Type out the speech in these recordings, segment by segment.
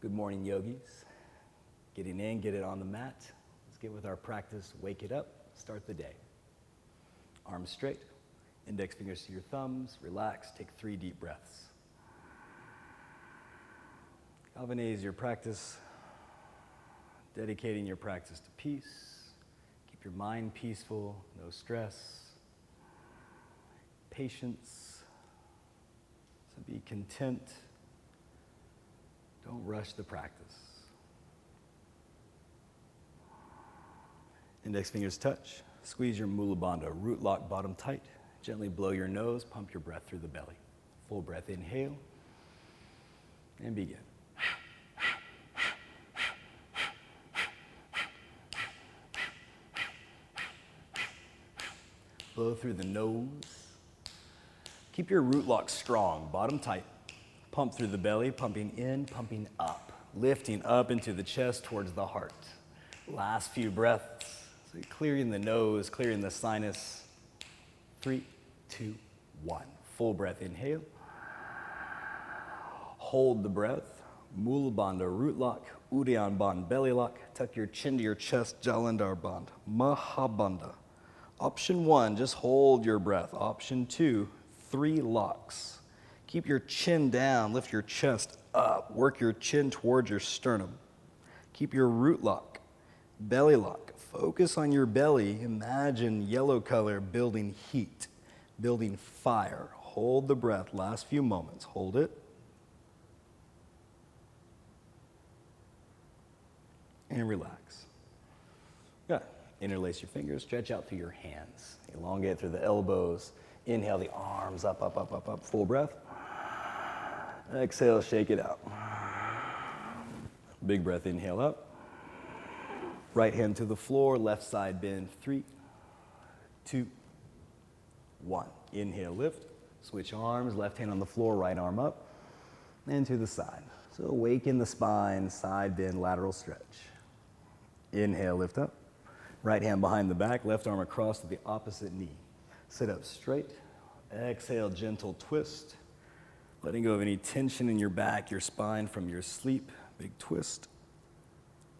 Good morning, yogis. Getting in, get it on the mat. Let's get with our practice. Wake it up, start the day. Arms straight, index fingers to your thumbs. Relax, take 3 deep breaths. Galvanize your practice, dedicating your practice to peace. Keep your mind peaceful, no stress. Patience, so be content. Don't rush the practice. Index fingers touch. Squeeze your Mula Bandha, root lock bottom tight. Gently blow your nose, pump your breath through the belly. Full breath, inhale, and begin. Blow through the nose. Keep your root lock strong, bottom tight. Pump through the belly, pumping in, pumping up. Lifting up into the chest towards the heart. Last few breaths. So you're clearing the nose, clearing the sinus. 3, 2, 1. Full breath, inhale. Hold the breath. Mula Bandha, root lock. Uddiyana Bandha, belly lock. Tuck your chin to your chest, Jalandhar Bandha. Mahabandha. Option 1, just hold your breath. Option 2, 3 locks. Keep your chin down, lift your chest up. Work your chin towards your sternum. Keep your root lock, belly lock. Focus on your belly. Imagine yellow color building heat, building fire. Hold the breath, last few moments. Hold it. And relax. Good. Interlace your fingers, stretch out through your hands. Elongate through the elbows. Inhale the arms up, up, up, up, up. Full breath. Exhale, shake it out. Big breath, inhale up. Right hand to the floor, left side bend. 3, 2, 1. Inhale, lift. Switch arms, left hand on the floor, right arm up. And to the side. So awaken the spine, side bend, lateral stretch. Inhale, lift up. Right hand behind the back, left arm across to the opposite knee. Sit up straight. Exhale, gentle twist. Letting go of any tension in your back, your spine from your sleep. Big twist.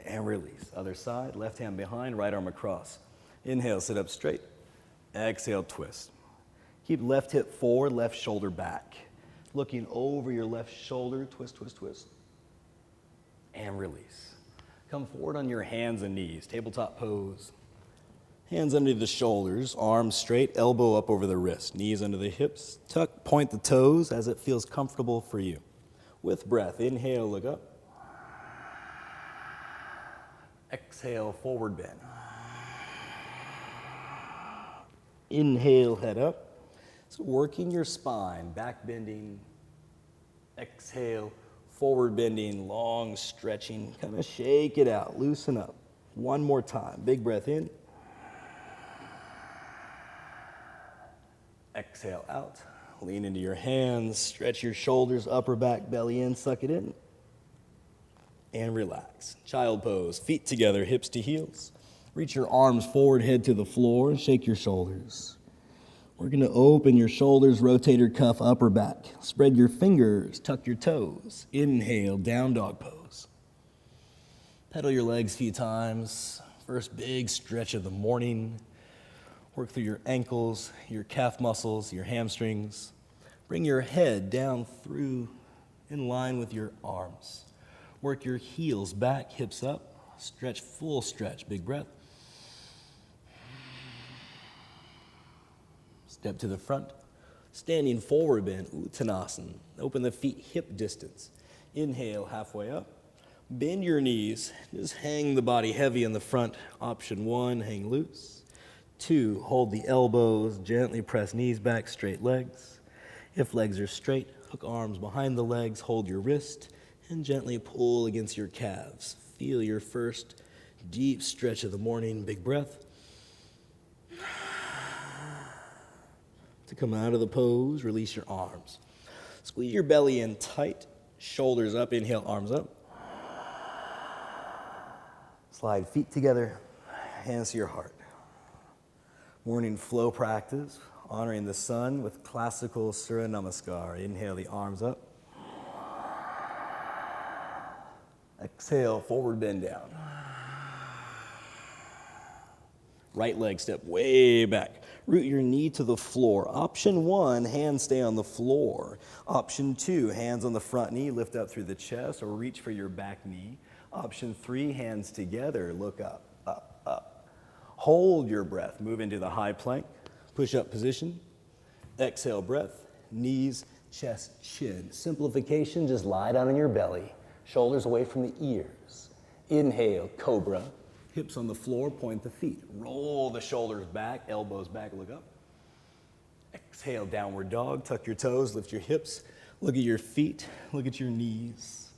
And release. Other side, left hand behind, right arm across. Inhale, sit up straight. Exhale, twist. Keep left hip forward, left shoulder back. Looking over your left shoulder, twist, twist, twist. And release. Come forward on your hands and knees, tabletop pose. Hands under the shoulders, arms straight, elbow up over the wrist, knees under the hips. Tuck, point the toes as it feels comfortable for you. With breath, inhale, look up. Exhale, forward bend. Inhale, head up. So working your spine, back bending. Exhale, forward bending, long stretching. Kind of shake it out, loosen up. One more time, big breath in. Exhale out, lean into your hands, stretch your shoulders, upper back, belly in, suck it in, and relax. Child pose, feet together, hips to heels. Reach your arms forward, head to the floor, shake your shoulders. We're gonna open your shoulders, rotator cuff, upper back. Spread your fingers, tuck your toes. Inhale, down dog pose. Pedal your legs a few times. First big stretch of the morning. Work through your ankles, your calf muscles, your hamstrings. Bring your head down through in line with your arms. Work your heels back, hips up. Stretch, full stretch, big breath. Step to the front. Standing forward bend, Uttanasana. Open the feet hip distance. Inhale, halfway up. Bend your knees. Just hang the body heavy in the front. Option 1, hang loose. 2, hold the elbows, gently press knees back, straight legs. If legs are straight, hook arms behind the legs, hold your wrist, and gently pull against your calves. Feel your first deep stretch of the morning, big breath. To come out of the pose, release your arms. Squeeze your belly in tight, shoulders up, inhale, arms up. Slide feet together, hands to your heart. Morning flow practice, honoring the sun with classical Surya Namaskar. Inhale the arms up. Exhale, forward bend down. Right leg step way back. Root your knee to the floor. Option 1, hands stay on the floor. Option 2, hands on the front knee, lift up through the chest or reach for your back knee. Option 3, hands together, look up, up, up. Hold your breath, move into the high plank, push up position. Exhale, breath, knees, chest, chin. Simplification, just lie down on your belly, shoulders away from the ears. Inhale, cobra. Hips on the floor, point the feet. Roll the shoulders back, elbows back, look up. Exhale, downward dog. Tuck your toes, lift your hips. Look at your feet, look at your knees.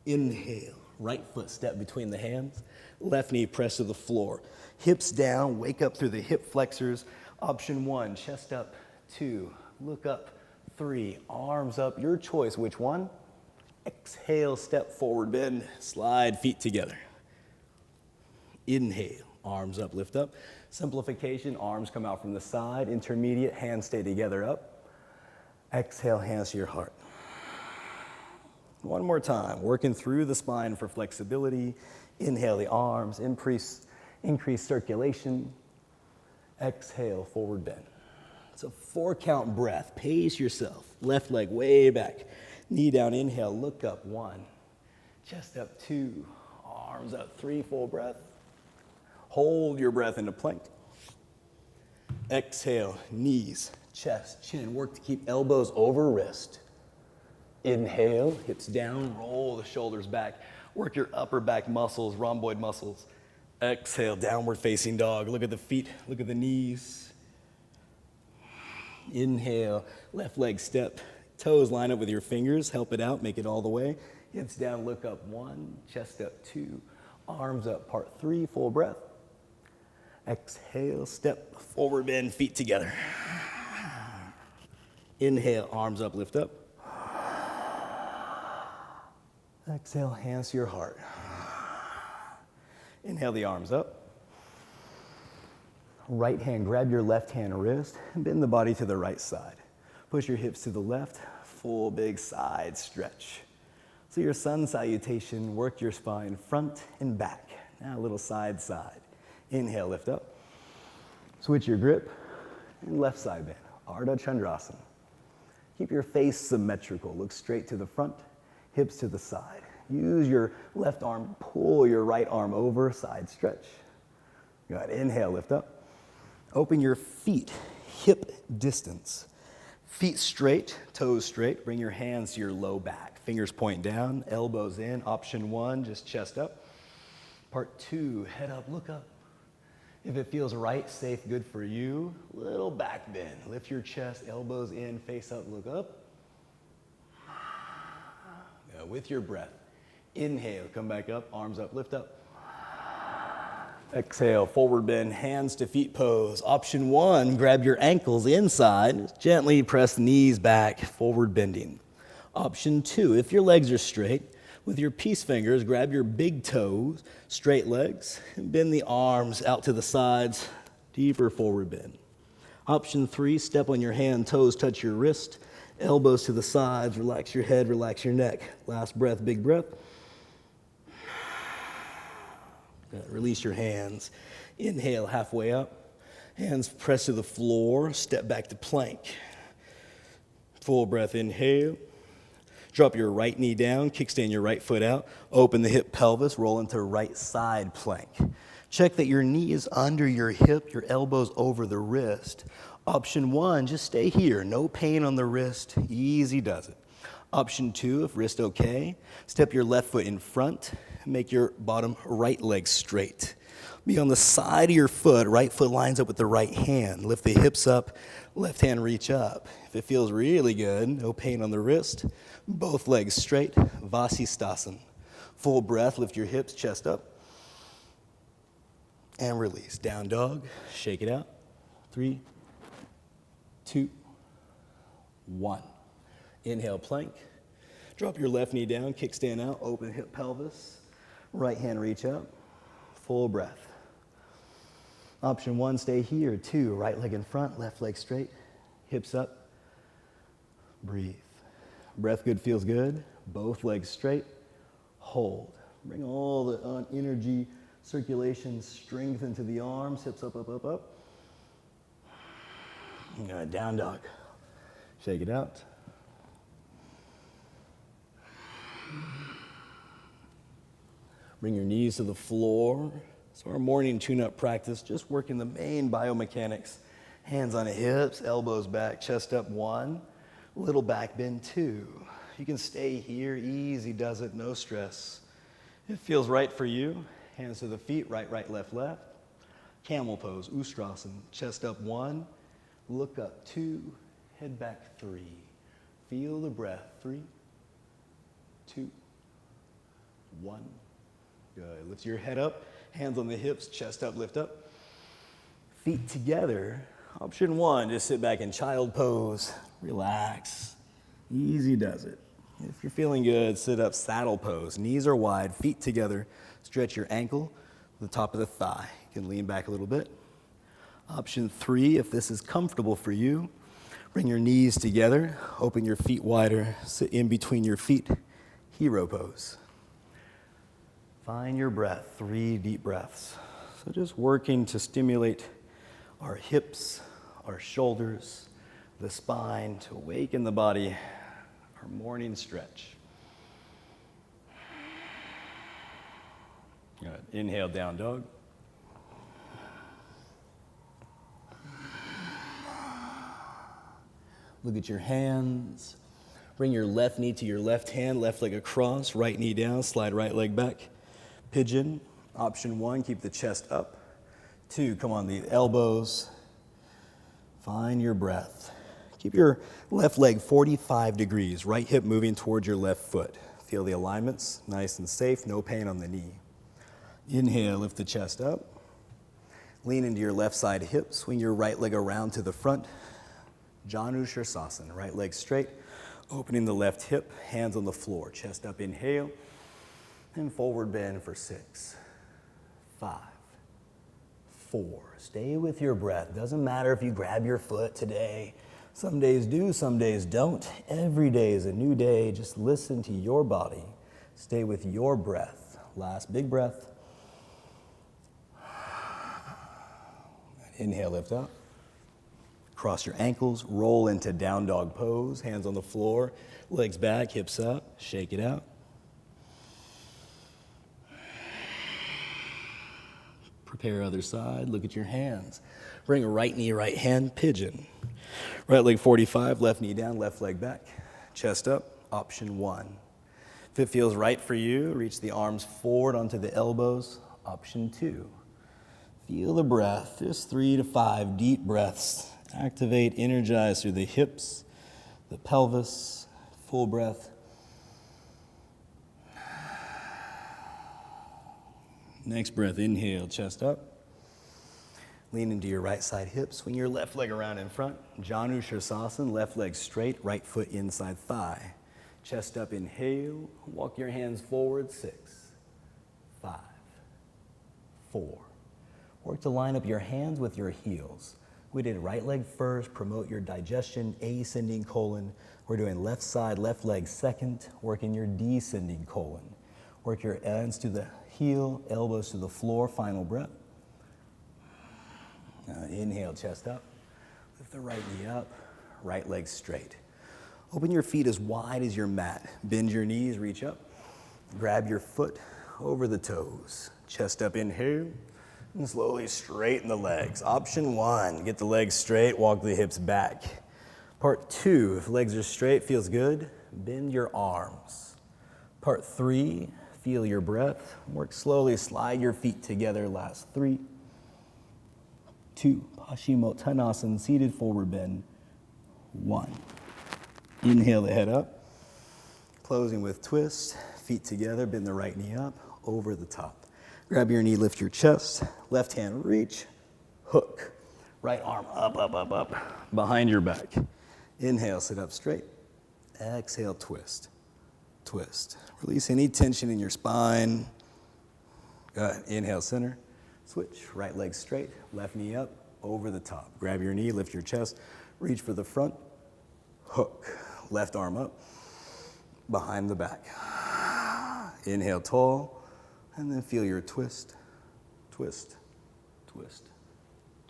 Inhale, right foot step between the hands. Left knee press to the floor. Hips down, wake up through the hip flexors. Option 1, chest up. 2, look up. 3, arms up. Your choice, which one? Exhale, step forward, bend, slide feet together. Inhale, arms up, lift up. Simplification, arms come out from the side. Intermediate, hands stay together up. Exhale, hands to your heart. One more time, working through the spine for flexibility. Inhale the arms, increase circulation. Exhale, forward bend. It's a 4-count breath. Pace yourself. Left leg way back. Knee down, inhale, look up. 1, chest up. 2, arms up. 3, full breath. Hold your breath into plank. Exhale, knees, chest, chin. Work to keep elbows over wrist. Inhale, hips down, roll the shoulders back. Work your upper back muscles, rhomboid muscles. Exhale, downward facing dog. Look at the feet, look at the knees. Inhale, left leg step. Toes line up with your fingers, help it out, make it all the way. Hips down, look up. 1, chest up. 2, arms up. Part 3, full breath. Exhale, step forward, bend, feet together. Inhale, arms up, lift up. Exhale, hands to your heart. Inhale the arms up. Right hand, grab your left hand wrist and bend the body to the right side. Push your hips to the left, full big side stretch. So your sun salutation, work your spine front and back. Now a little side. Inhale, lift up. Switch your grip and left side bend. Ardha Chandrasana. Keep your face symmetrical. Look straight to the front, hips to the side. Use your left arm, pull your right arm over, side stretch. Good. Inhale, lift up. Open your feet, hip distance. Feet straight, toes straight. Bring your hands to your low back. Fingers point down, elbows in. Option 1, just chest up. Part 2, head up, look up. If it feels right, safe, good for you, little back bend. Lift your chest, elbows in, face up, look up. Now, with your breath, inhale, come back up, arms up, lift up. Exhale, forward bend, hands to feet pose. Option 1, grab your ankles inside, gently press knees back, forward bending. Option 2, if your legs are straight, with your peace fingers, grab your big toes, straight legs, and bend the arms out to the sides, deeper forward bend. Option 3, step on your hand, toes touch your wrist, elbows to the sides, relax your head, relax your neck. Last breath, big breath. Good. Release your hands. Inhale, halfway up. Hands press to the floor, step back to plank. Full breath, inhale. Drop your right knee down, kickstand your right foot out, open the hip pelvis, roll into right side plank. Check that your knee is under your hip, your elbows over the wrist. Option 1, just stay here, no pain on the wrist, easy does it. Option 2, if wrist okay, step your left foot in front, make your bottom right leg straight. Be on the side of your foot, right foot lines up with the right hand. Lift the hips up, left hand reach up. If it feels really good, no pain on the wrist, both legs straight, Vasisthasana. Full breath, lift your hips, chest up, and release. Down dog, shake it out. 3, 2, 1. Inhale, plank. Drop your left knee down, kickstand out, open hip pelvis. Right hand reach up, full breath. Option 1, stay here. 2, right leg in front, left leg straight, hips up, breathe. Breath good, feels good. Both legs straight, hold. Bring all the energy, circulation, strength into the arms, hips up, up, up, up. Good, down dog. Shake it out. Bring your knees to the floor. So our morning tune-up practice, just working the main biomechanics. Hands on the hips, elbows back, chest up, 1. Little back bend, 2. You can stay here, easy does it, no stress. It feels right for you. Hands to the feet, right, right, left, left. Camel pose, Ustrasana, chest up, 1. Look up, 2. Head back, 3. Feel the breath, 3, 2, 1. Good. Lift your head up, hands on the hips, chest up, lift up. Feet together. Option 1, just sit back in child pose. Relax. Easy does it. If you're feeling good, sit up, saddle pose. Knees are wide, feet together. Stretch your ankle to the top of the thigh. You can lean back a little bit. Option 3, if this is comfortable for you, bring your knees together, open your feet wider, sit in between your feet, hero pose. Find your breath, 3 deep breaths. So just working to stimulate our hips, our shoulders, the spine, to awaken the body, our morning stretch. Good. Inhale, down dog. Look at your hands. Bring your left knee to your left hand, left leg across, right knee down, slide right leg back. Pigeon. Option 1, keep the chest up. 2, come on the elbows. Find your breath. Keep your left leg 45 degrees, right hip moving towards your left foot. Feel the alignments, nice and safe, no pain on the knee. Inhale, lift the chest up. Lean into your left side hip, swing your right leg around to the front. Janu Shirsasana, right leg straight, opening the left hip, hands on the floor, chest up, inhale, and forward bend for 6, 5, 4. Stay with your breath. Doesn't matter if you grab your foot today. Some days do, some days don't. Every day is a new day. Just listen to your body. Stay with your breath. Last big breath. Inhale, lift up. Cross your ankles, roll into down dog pose, hands on the floor, legs back, hips up, shake it out. Prepare other side, look at your hands. Bring a right knee, right hand, pigeon. Right leg 45, left knee down, left leg back, chest up, option 1. If it feels right for you, reach the arms forward onto the elbows, option 2. Feel the breath, just 3 to 5 deep breaths. Activate, energize through the hips, the pelvis, full breath. Next breath, inhale, chest up. Lean into your right side hip, swing your left leg around in front. Janu Shirsasana, left leg straight, right foot inside thigh. Chest up, inhale, walk your hands forward, 6, 5, 4. Work to line up your hands with your heels. We did right leg first, promote your digestion, ascending colon. We're doing left side, left leg second, working your descending colon. Work your ends to the heel, elbows to the floor, final breath. Inhale, chest up. Lift the right knee up, right leg straight. Open your feet as wide as your mat. Bend your knees, reach up. Grab your foot over the toes. Chest up, inhale. And slowly straighten the legs. Option 1, get the legs straight, walk the hips back. Part 2, if legs are straight, feels good, bend your arms. Part 3, feel your breath. Work slowly, slide your feet together. Last 3, 2, Paschimottanasana, seated forward bend. 1. Inhale the head up. Closing with twist, feet together, bend the right knee up, over the top. Grab your knee, lift your chest, left hand reach, hook. Right arm up, up, up, up, behind your back. Inhale, sit up straight. Exhale, twist, twist. Release any tension in your spine. Good. Inhale, center. Switch, right leg straight, left knee up, over the top. Grab your knee, lift your chest, reach for the front, hook. Left arm up, behind the back. Inhale, tall. And then feel your twist, twist, twist,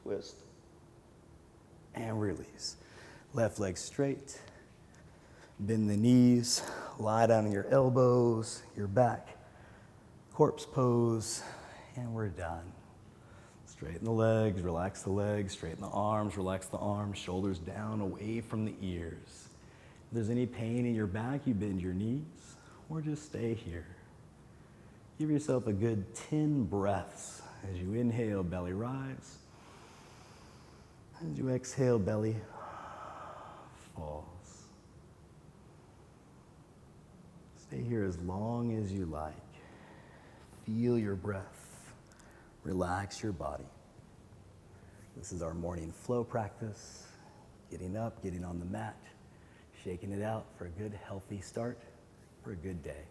twist. And release. Left leg straight. Bend the knees. Lie down on your elbows, your back. Corpse pose. And we're done. Straighten the legs, straighten the arms, relax the arms, shoulders down, away from the ears. If there's any pain in your back, you bend your knees, or just stay here. Give yourself a good 10 breaths as you inhale, belly rise. As you exhale, belly falls. Stay here as long as you like. Feel your breath. Relax your body. This is our morning flow practice. Getting up, getting on the mat, shaking it out for a good, healthy start for a good day.